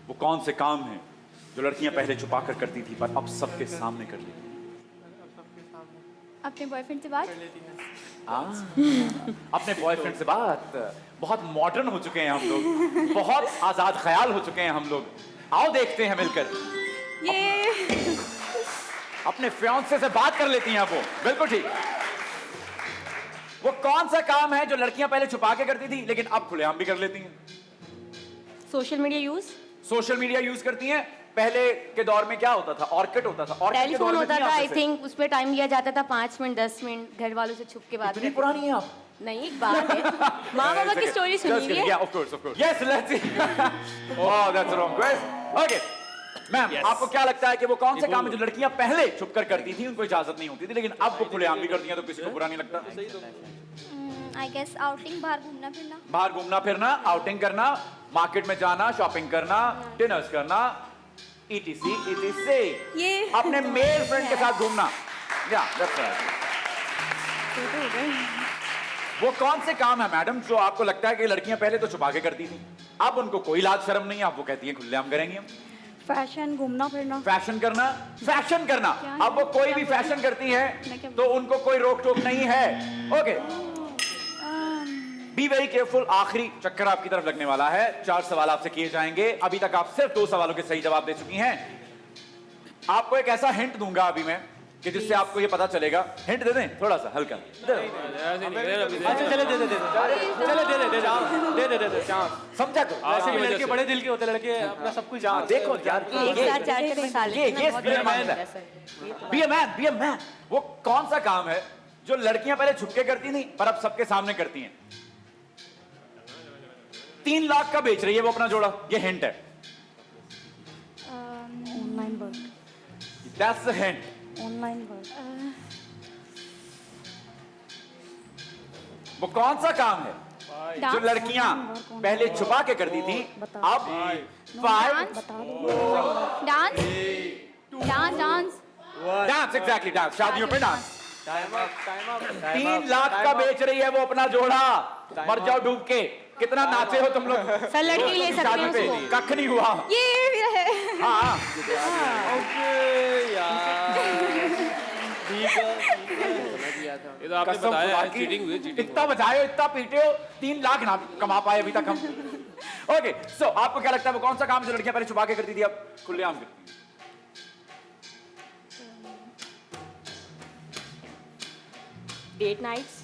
वो कौन से काम हैं जो लड़कियां पहले छुपा कर करती थी पर अब सबके सामने कर लेती हैं? अपने बॉयफ्रेंड से बात अपने बॉयफ्रेंड से बात। बहुत मॉडर्न हो चुके हैं हम लोग, बहुत आजाद ख्याल हो चुके हैं हम लोग। आओ देखते हैं मिलकर। ये अपने फियांसे से बात कर लेती हैं वो। बिल्कुल ठीक। वो कौन सा काम है जो लड़कियां पहले छुपा के करती थी लेकिन अब खुलेआम भी कर लेती हैं? Social media use, social media use करती हैं। पहले के दौर में क्या होता था? ऑर्किड होता था। ऑर्किड के टेलीफोन दौर में होता नहीं था। आते आई थे। थिंक उस पर टाइम लिया जाता था 5 मिनट 10 मिनट घर वालों से छुप के बात इतनी करते पुरानी है आप? थे। नहीं, एक बात है, माँ बाबा की स्टोरी सुनी है। Yeah, of course, of course. Yes, let's see. Oh, that's wrong, guys. Okay. Ma'am, आपको क्या लगता है कि वो कौन से काम है जो लड़कियां पहले छुप कर करती थी, उनको इजाजत नहीं होती थी, लेकिन अब वो खुलेआम भी करती हैं तो किसी को बुरा नहीं लगता? आई गेस आउटिंग, बाहर घूमना फिरना। बाहर घूमना फिरना, आउटिंग करना, मार्केट में जाना, शॉपिंग करना, डिनर्स करना, ETC, ETC. ये अपने मेल फ्रेंड के साथ घूमना। Yeah, that's right. वो कौन से काम है मैडम जो आपको लगता है कि लड़कियां पहले तो छुपा के करती थी, अब उनको कोई लाज शर्म नहीं है, अब वो कहती हैं खुलेआम करेंगे हम? फैशन, घूमना फिरना। फैशन करना, फैशन करना। अब वो कोई भी फैशन करती है तो उनको कोई रोक टोक नहीं है। Okay, be very careful. आखिरी चक्कर आपकी तरफ लगने वाला है। 4 सवाल आपसे किए जाएंगे। अभी तक आप सिर्फ 2 सवालों के सही जवाब दे चुकी हैं। आपको एक ऐसा हिंट दूंगा अभी मैं कि जिससे आपको ये पता चलेगा। हिंट दे दें थोड़ा सा हल्का? समझा करो। ऐसे भी लड़के बड़े दिल के होते हैं, लड़के अपना सब कुछ देखो यार, एक साथ 4 साल बी अ मैन। वो कौन सा काम है जो लड़कियां पहले छुपके करती थी पर अब सबके सामने करती हैं? 3 लाख का बेच रही है वो अपना जोड़ा, ये हिंट है। Online work. That's the hint. Online work. वो कौन सा काम है जो लड़कियां पहले छुपा के करती थी, अब 5 dance, dance, dance. Dance, exactly dance. शादियों पे डांस। 3 लाख का बेच रही है वो अपना जोड़ा। मर जाओ डूब के। कितना नाचे हो तुम लोग सर, लड़की ले सकते शादी हैं पे? उसको। कख नहीं हुआ। ये भी है। हाँ, ये तो आपने कसम बताया खुदा है, की। चीटिंग हुई, चीटिंग इतना बचाए हो, इतना पीटे हो, 3 लाख ना कमा पाए अभी तक हम। ओके, सो आपको क्या लगता है वो कौन सा काम जो लड़कियां पहले छुपा के करती थी अब खुलेआम करती हैं? Date nights.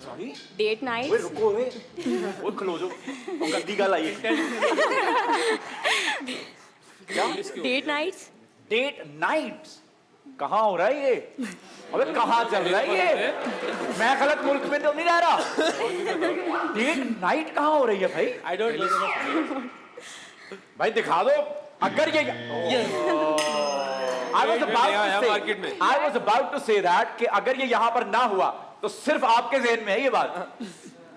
सॉरी, डेट ओए नाइट्स। रुको, ओए खलो जो गंदी गाल आई है। क्या? Date nights. डेट नाइट्स कहाँ हो रहा है ये? अबे कहाँ चल रहा है ये? मैं गलत मुल्क में तो नहीं रह रहा। डेट नाइट कहाँ हो रही है भाई? I don't know. भाई दिखा दो। अगर ये मार्केट में। I was about to say that कि अगर ये यहाँ पर ना हुआ तो सिर्फ आपके ज़हन में है ये बात।